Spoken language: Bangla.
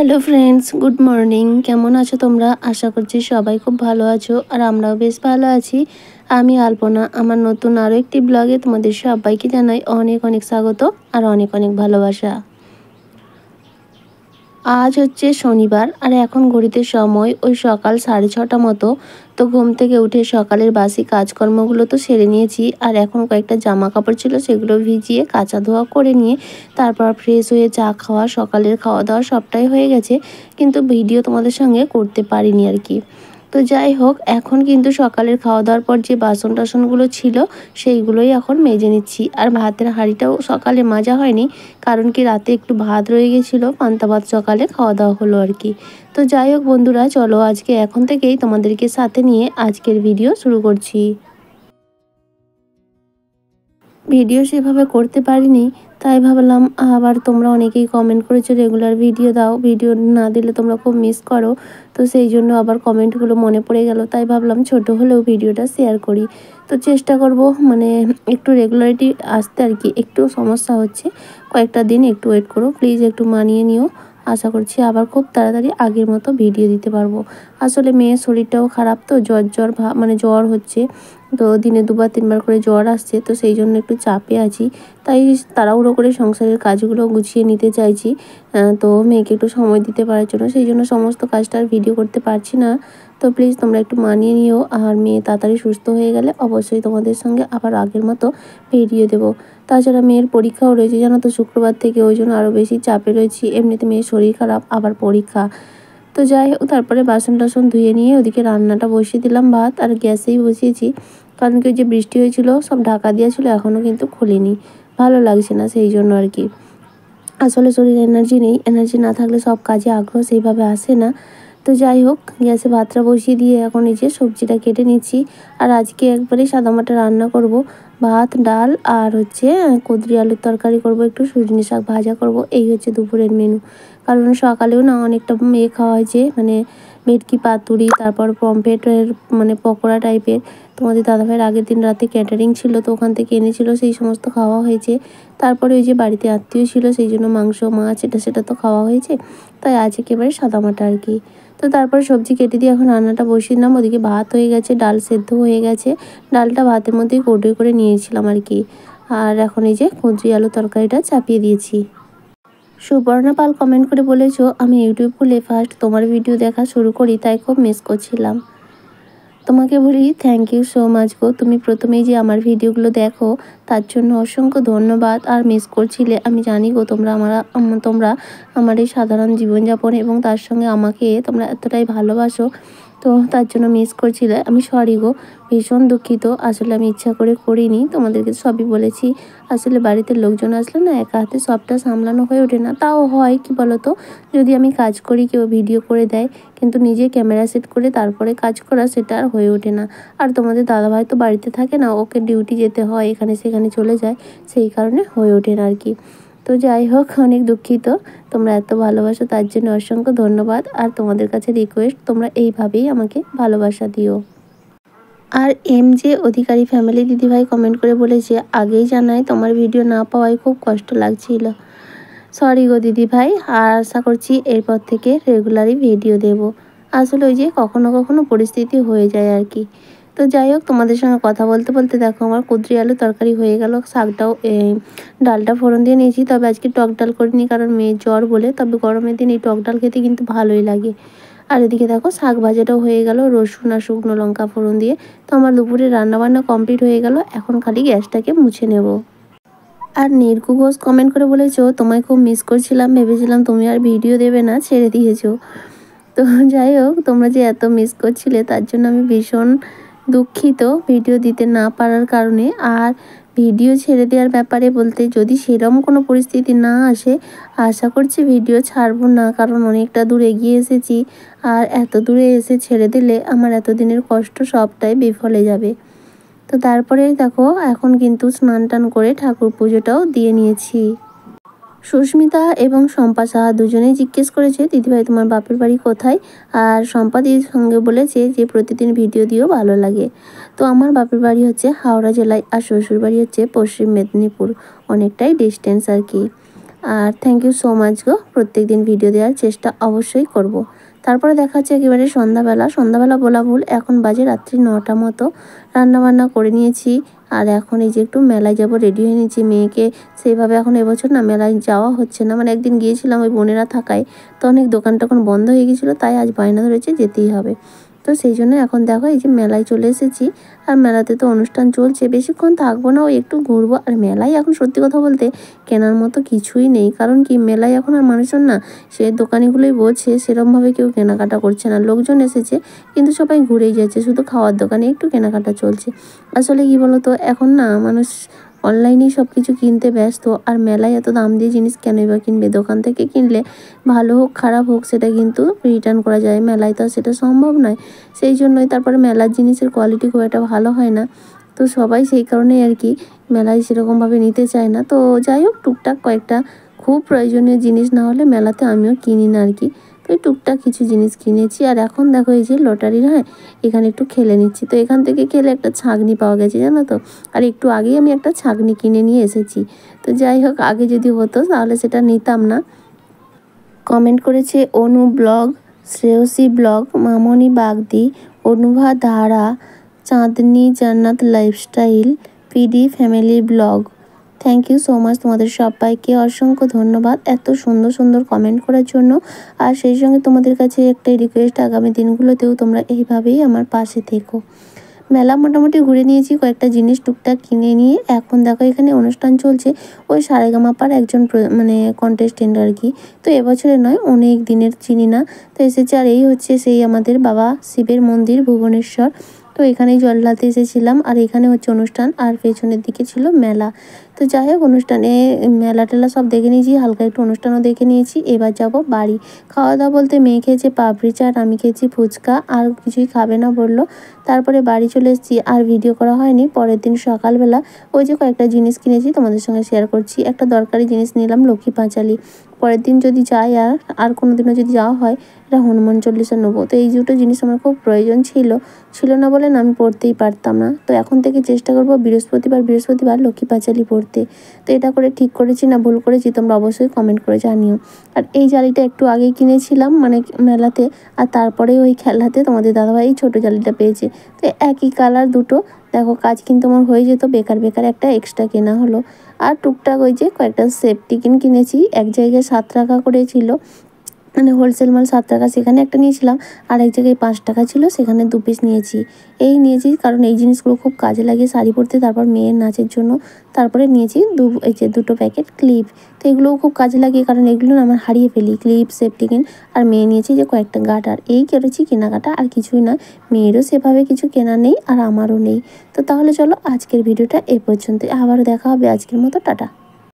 Hello friends, good morning. কেমন আছো তোমরা? আশা করছি সবাই খুব ভালো আছো, আর আমরাও বেশ ভালো আছি। আমি আলপনা, আমার নতুন আরও একটি ব্লগে তোমাদের সবাইকে জানাই অনেক অনেক স্বাগত আর অনেক অনেক ভালোবাসা। আজ হচ্ছে শনিবার, আর এখন ঘড়িতে সময় ওই সকাল 6:30 মতো। তো ঘুম থেকে উঠে সকালের বাসি কাজকর্মগুলো তো সেরে নিয়েছি, আর এখন কয়েকটা জামা কাপড় ছিল সেগুলো ভিজিয়ে কাচা ধোয়া করে নিয়ে তারপর ফ্রেশ হয়ে চা খাওয়া, সকালের খাওয়া দাওয়া সবটাই হয়ে গেছে, কিন্তু ভিডিও তোমাদের সঙ্গে করতে পারিনি আর কি। তো যাই হোক, এখন কিন্তু সকালের খাওয়া দাওয়ার পর যে বাসন টাসনগুলো ছিল সেইগুলোই এখন মেজে নিচ্ছি। আর ভাতের হাঁড়িটাও সকালে মাজা হয়নি, কারণ কি রাতে একটু ভাত রয়ে গেছিলো, পান্তা ভাত সকালে খাওয়া দাওয়া হলো আর কি। তো যাই হোক বন্ধুরা, চলো আজকে এখন থেকেই তোমাদেরকে সাথে নিয়ে আজকের ভিডিও শুরু করছি। ভিডিও সেভাবে করতে পারিনি, তাই ভাবলাম আবার তোমরা অনেকেই কমেন্ট করেছো রেগুলার ভিডিও দাও, ভিডিও না দিলে তোমরা খুব মিস করো। তো সেই জন্য আবার কমেন্টগুলো মনে পড়ে গেল, তাই ভাবলাম ছোট হলেও ভিডিওটা শেয়ার করি। তো চেষ্টা করব মানে একটু রেগুলারিটি আসতে আর কি। একটু সমস্যা হচ্ছে, কয়েকটা দিন একটু ওয়েট করো প্লিজ, একটু মানিয়ে নিও। আশা করছি আবার খুব তাড়াতাড়ি আগের মতো ভিডিও দিতে পারবো। আসলে মেয়ের শরীরটাও খারাপ, তো জ্বর হচ্ছে। তো দিনে 2-3 বার করে জ্বর আসছে, তো সেই জন্য একটু চাপে আছি। তাই তাড়াহুড়ো করে সংসারের কাজগুলো গুছিয়ে নিতে চাইছি। তো মেয়েকে একটু সময় দিতে পারার জন্য সেই জন্য সমস্ত কাজটা আর ভিডিও করতে পারছি না। তো প্লিজ তোমরা একটু মানিয়ে নিও, আর মেয়ে তাড়াতাড়ি সুস্থ হয়ে গেলে অবশ্যই তোমাদের সঙ্গে আবার আগের মতো ভিডিও দেবো। তাছাড়া মেয়ের পরীক্ষাও রয়েছে জানো তো শুক্রবার থেকে, ওই জন্য আরও বেশি চাপে রয়েছি। এমনিতে মেয়ের শরীর খারাপ, আবার পরীক্ষা। তো যাই হোক, তারপরে বাসন টাসন ধুয়ে নিয়ে ওদিকে রান্নাটা বসিয়ে দিলাম, ভাত আর গ্যাসেই বসিয়েছি। কারণ কি যে বৃষ্টি হয়েছিল সব ঢাকা দেওয়া ছিল, এখনও কিন্তু খুলিনি, ভালো লাগছে না সেই জন্য আর কি। আসলে শরীরে এনার্জি নেই, এনার্জি না থাকলে সব কাজে আগ্রহ সেইভাবে আসে না। তো যাই হোক, গ্যাসে ভাতটা বসিয়ে দিয়ে এখন এই যে সবজিটা কেটে নিচ্ছি। আর আজকে একবারেই সাদামাটা রান্না করব, ভাত ডাল আর হচ্ছে কুঁদরি আলুর তরকারি করব, একটু সজনে শাক ভাজা করব। এই হচ্ছে দুপুরের মেনু। কারণ সকালেও না অনেকটা খাওয়া হয়েছে, মানে ভেটকি পাতুরি, তারপর পমফ্রেটের পকোড়া টাইপের। তোমাদের দাদাভাইয়ের আগের দিন রাতে ক্যাটারিং ছিল, তো ওখান থেকে এনেছিল, সেই সমস্ত খাওয়া হয়েছে। তারপরে ওই যে বাড়িতে আত্মীয় ছিল, সেই জন্য মাংস মাছ এটা সেটা তো খাওয়া হয়েছে। তাই আজ একেবারে সাদামাটা আর কি। তো তারপর সবজি কেটে দিয়ে এখন রান্নাটা বসিয়ে দিলাম। ওদিকে ভাত হয়ে গেছে, ডাল সেদ্ধ হয়ে গেছে। ডালটা ভাতের মধ্যেই কৌটোয় করে নিয়েছিলাম আর কি। আর এখন এই যে কুঁদরি আলু তরকারিটা চাপিয়ে দিয়েছি। সুবর্ণা পাল কমেন্ট করে বলেছো, আমি ইউটিউব খুলে ফার্স্ট তোমার ভিডিও দেখা শুরু করি, তাই খুব মিস করছিলাম। তোমাকে বলি থ্যাংক ইউ সো মাচ গো। তুমি প্রথমেই যে আমার ভিডিওগুলো দেখো তার জন্য অসংখ্য ধন্যবাদ। আর মিস করছিলে আমি জানি গো, তোমরা আমার এই সাধারণ জীবনযাপন এবং তার সঙ্গে আমাকে তোমরা এতটাই ভালোবাসো। তো তার জন্য মিস করছিলে, আমি সরি গো, ভীষণ দুঃখিত। আসলে আমি ইচ্ছা করে করিনি, তোমাদেরকে সবই বলেছি। আসলে বাড়িতে লোকজন আসলে না একা হাতে সবটা সামলানো হয়ে ওঠে না। তাও হয় কি বলতো, যদি আমি কাজ করি কেউ ভিডিও করে দেয়, কিন্তু নিজে ক্যামেরা সেট করে তারপরে কাজ করা সেটা আর হয়ে ওঠে না। আর তোমাদের দাদাভাই তো বাড়িতে থাকে না, ওকে ডিউটি যেতে হয়, এখানে সেখানে চলে যায়, সেই কারণে হয়ে ওঠে না আর কি। তো যাই হোক, অনেক দুঃখিত। তোমরা এত ভালোবাসো তার জন্য অসংখ্য ধন্যবাদ। আর তোমাদের কাছে রিকোয়েস্ট, তোমরা এইভাবেই আমাকে ভালোবাসা দিও। আর যে অধিকারী ফ্যামিলি দিদিভাই কমেন্ট করে বলেছে, আগেই জানাই তোমার ভিডিও না পাওয়ায় খুব কষ্ট লাগছিল। সরি গো দিদিভাই, আর আশা করছি এরপর থেকে রেগুলারই ভিডিও দেব। আসলে ওই যে কখনো কখনো পরিস্থিতি হয়ে যায় আর কি। তো যাই হোক, তোমাদের সঙ্গে কথা বলতে বলতে দেখো আমার কুঁদরি আলু তরকারি হয়ে গেল। শাকটাও ডালটা ফোড়ন দিয়ে নিয়েছি, তবে আজকে টক ডাল করিনি কারণ মেয়ের জ্বর বলে। তবে গরমের দিন এই টক ডাল খেতে কিন্তু ভালোই লাগে। আর এদিকে দেখো শাক ভাজাটাও হয়ে গেল রসুন আর শুকনো লঙ্কা ফোড়ন দিয়ে। তো আমার দুপুরে রান্নাবান্না কমপ্লিট হয়ে গেল, এখন খালি গ্যাসটাকে মুছে নেব। আর নির্কু ঘোষ কমেন্ট করে বলেছো, তোমায় খুব মিস করছিলাম, ভেবেছিলাম তুমি আর ভিডিও দেবে না, ছেড়ে দিয়েছো। তো যাই হোক, তোমরা যে এত মিস করছিলে তার জন্য আমি ভীষণ দুঃখিত ভিডিও দিতে না পারার কারণে। আর ভিডিও ছেড়ে দেওয়ার ব্যাপারে বলতে, যদি সেরকম কোনো পরিস্থিতি না আসে, আশা করছি ভিডিও ছাড়বো না, কারণ অনেকটা দূর এগিয়ে এসেছি। আর এত দূরে এসে ছেড়ে দিলে আমার এতদিনের কষ্ট সবটাই বিফলে যাবে। তো তারপরে দেখো এখন কিন্তু স্নান টান করে ঠাকুর পুজোটাও দিয়ে নিয়েছি। সুস্মিতা এবং শম্পা সাহা দুজনেই জিজ্ঞেস করেছে, দিদিভাই তোমার বাপের বাড়ি কোথায়? আর শম্পা দিদির সঙ্গে বলেছে যে প্রতিদিন ভিডিও দিও, ভালো লাগে। তো আমার বাপের বাড়ি হচ্ছে হাওড়া জেলায়, আর শ্বশুর বাড়ি হচ্ছে পশ্চিম মেদিনীপুর, অনেকটাই ডিস্টেন্স আর কি। আর থ্যাংক ইউ সো মাচ গো, প্রত্যেকদিন ভিডিও দেওয়ার চেষ্টা অবশ্যই করব। তারপরে দেখা যাচ্ছে একেবারে সন্ধ্যাবেলা বলা ভুল, এখন বাজে রাত্রি 9টা মতো। রান্নাবান্না করে নিয়েছি আর এখন এই যে একটু মেলায় যাব রেডি হয়ে নিয়েছি। মেয়েকে সেইভাবে এখন এবছর না মেলায় যাওয়া হচ্ছে না, মানে একদিন গিয়েছিলাম ওই বোনেরা থাকায়, তো অনেক দোকান টোকান বন্ধ হয়ে গেছিলো, তাই আজ বায়না ধরেছে যেতেই হবে। তো সেই জন্য এখন দেখো এই যে মেলায় চলে এসেছি। আর মেলাতে তো অনুষ্ঠান চলছে, বেশিক্ষণ থাকবো না, ওই একটু ঘুরবো। আর মেলায় এখন সত্যি কথা বলতে কেনার মতো কিছুই নেই, কারণ কি মেলায় এখন আর মানুষজন না সে দোকানিগুলোই বোঝে, সেরমভাবে কেউ কেনাকাটা করছে না। লোকজন এসেছে কিন্তু সবাই ঘুরেই যাচ্ছে, শুধু খাওয়ার দোকানে একটু কেনাকাটা চলছে। আসলে কি বলতো, এখন না মানুষ অনলাইনেই সব কিছু কিনতে ব্যস্ত, আর মেলায় এত দাম দিয়ে জিনিস কেনই বা কিনবে? দোকান থেকে কিনলে ভালো হোক খারাপ হোক সেটা কিন্তু রিটার্ন করা যায়, মেলায় তো সেটা সম্ভব নয়। সেই জন্যই তারপরে মেলার জিনিসের কোয়ালিটি খুব একটা ভালো হয় না, তো সবাই সেই কারণেই আর কি মেলায় সেরকমভাবে নিতে চায় না। তো যাই হোক, টুকটাক কয়েকটা খুব প্রয়োজনীয় জিনিস না হলে মেলাতে আমিও কিনি না আর কি। তো এই টুকটাক কিছু জিনিস কিনেছি। আর এখন দেখো এই যে লটারির, হ্যাঁ, এখানে একটু খেলে নিচ্ছি। তো এখান থেকে খেলে একটা ছাঁকনি পাওয়া গেছে জানো তো, আর একটু আগেই আমি একটা ছাঁকনি কিনে নিয়ে এসেছি। তো যাই হোক, আগে যদি হতো তাহলে সেটা নিতাম না। কমেন্ট করেছে Anu blog, Shreyasi blog, Mamoni Bagdi, Anubha Dhara, Chandni Jannat lifestyle, PD family blog. Thank you so much, তোমাদের সবাইকে অসংখ্য ধন্যবাদ এত সুন্দর সুন্দর কমেন্ট করার জন্য। আর সেই সঙ্গে তোমাদের কাছে একটাই রিকোয়েস্ট, আগামী দিনগুলোতেও তোমরা এইভাবেই আমার পাশে থেকো। মেলা মোটামুটি ঘুরে নিয়েছি, কয়েকটা জিনিস টুকটাক কিনে নিয়ে এখন দেখো এখানে অনুষ্ঠান চলছে। ওই সারেগামাপার একজন মানে কন্টেস্টেন্ট আর কি। তো এবছরে নয়, অনেক দিনের, চিনি না। তো এসেছে, আর এই হচ্ছে সেই আমাদের বাবা শিবের মন্দির ভুবনেশ্বর। তো এখানেই জল ঢালতে এসেছিলাম, আর এখানে হচ্ছে অনুষ্ঠান, আর পেছনের দিকে ছিল মেলা। তো যাই হোক, অনুষ্ঠানে মেলা টেলা সব দেখে নিয়েছি, হালকা একটু অনুষ্ঠানও দেখে নিয়েছি। এবার যাব বাড়ি। খাওয়া দাওয়া বলতে মেয়ে খেয়েছে পাপড়ি চাট, আমি খেয়েছি ফুচকা, আর কিছুই খাবে না বললো। তারপরে বাড়ি চলে এসেছি, আর ভিডিও করা হয়নি। পরের দিন সকালবেলা ওই যে কয়েকটা জিনিস কিনেছি তোমাদের সঙ্গে শেয়ার করছি। একটা দরকারি জিনিস নিলাম, লক্ষ্মী পাঁচালী। পরের দিন যদি যাই, আর কোনো দিনও যদি যাওয়া হয়, এটা হনুমান চল্লিশা নেবো। তো এই দুটো জিনিস আমার খুব প্রয়োজন ছিল না বলে না আমি পড়তেই পারতাম না। তো এখন থেকে চেষ্টা করবো বৃহস্পতিবার লক্ষ্মী পাঁচালী পড়তে। তো এটা করে ঠিক করেছি না ভুল করেছি, তোমরা অবশ্যই কমেন্ট করে জানিও। আর এই জালিটা একটু আগেই কিনেছিলাম, মানে মেলাতে, আর তারপরে ওই খেলাতে তোমাদের দাদাভাই এই ছোটো জালিটা পেয়েছে। তো একই কালার দুটো, দেখো কাজ কিন্তু আমার হয়ে যেত, বেকার একটা এক্সট্রা কেনা হলো। আর টুকটাক ওই যে কয়েকটা সেফটি কিন কিনেছি, এক জায়গায় 7 টাকা করে ছিল, মানে হোলসেল মাল 7 টাকা, সেখানে একটা নিয়েছিলাম। আর এক জায়গায় 5 টাকা ছিল, সেখানে 2 পিস নিয়েছি। এই নিয়েছি কারণ এই জিনিসগুলো খুব কাজে লাগে শাড়ি পরতে, তারপর মেয়ের নাচের জন্য। তারপরে নিয়েছি এই যে 2টো প্যাকেট ক্লিপ। তো এগুলোও খুব কাজে লাগে, কারণ এগুলো না আমার হারিয়ে ফেলি, ক্লিপ, সেফটি কিন। আর মেয়ে নিয়েছি যে কয়েকটা গার্ডার। এই করেছি কেনাকাটা, আর কিছুই না। মেয়েরও সেভাবে কিছু কেনা নেই, আর আমারও নেই। তো তাহলে চলো আজকের ভিডিওটা এ পর্যন্ত, আবারও দেখা হবে। আজকের মতো টাটা।